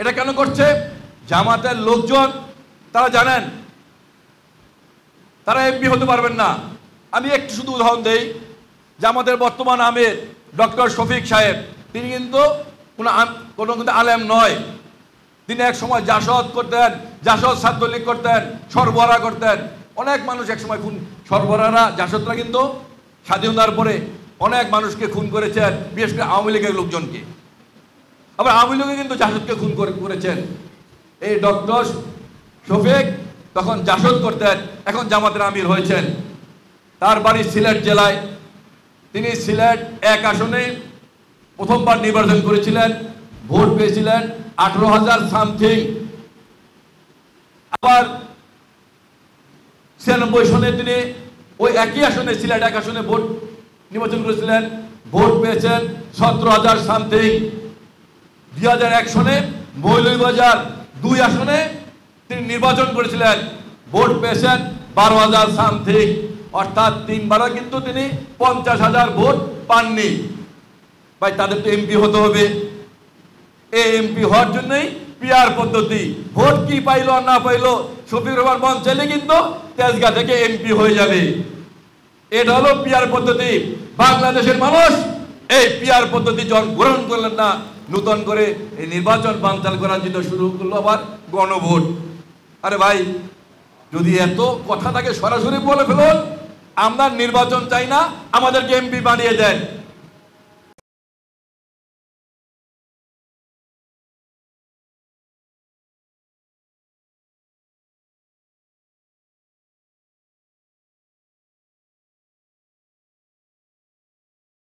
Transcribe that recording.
এটা কেন করছে? জামাতের লোকজন তারা জানেন তারা এমপি হতে পারবেন না। আমি একটু শুধু উদাহরণ দেই, জামাতের বর্তমান আমির ডক্টর শফিক সাহেব, তিনি কিন্তু কোনো কিন্তু আলেম নয়। তিনি এক সময় জাসদ করতেন, জাসদ ছাত্রলীগ করতেন, সরবরাহ করতেন। অনেক মানুষ এক সময় খুন, সরবরাহরা জাসদরা কিন্তু স্বাধীনতার পরে অনেক মানুষকে খুন করেছেন, বিশেষ করে আওয়ামী লীগের লোকজনকে। আবার আওয়ামী লীগে কিন্তু জাসদকে খুন করেছেন। এই ডক্টর শফিক তখন জাসদ করতেন, এখন জামাতের আমির হয়েছেন। তার বাড়ি সিলেট জেলায়। তিনি সিলেট 1 আসনে প্রথমবার নির্বাচন করেছিলেন, ভোট পেয়েছিলেন 18,000 সামথিং। আবার 96 সনে তিনি ওই একই আসনে, সিলেট 1 আসনে ভোট নির্বাচন করেছিলেন, ভোট পেয়েছেন 17,000 সামথিং। 2001 সনে মৌলভীবাজার 2 আসনে তিনি নির্বাচন করেছিলেন, ভোট পেয়েছেন 12,000 সামথিং। অর্থাৎ 3বারও কিন্তু তিনি 50,000 ভোট পাননি। ভাই, তাদের তো এমপি হতে হবে। এই এমপি হওয়ার জন্যই পিআর পদ্ধতি। ভোট কি পাইলো আর না পাইলো, শফিকুর রহমান মন চাইলে কিন্তু তেজগাঁ থেকে এমপি হয়ে যাবে। এটা হলো পিআর পদ্ধতি। বাংলাদেশের মানুষ এই পিআর পদ্ধতি যখন গ্রহণ করলেন না, নতুন করে এই নির্বাচন বানচাল করার জন্য শুরু করলো আবার গণভোট। আরে ভাই, যদি এত কথা থাকে সরাসরি বলে ফেলুন, আমরা নির্বাচন চাই না, আমাদেরকে এমপি বানিয়ে দেন।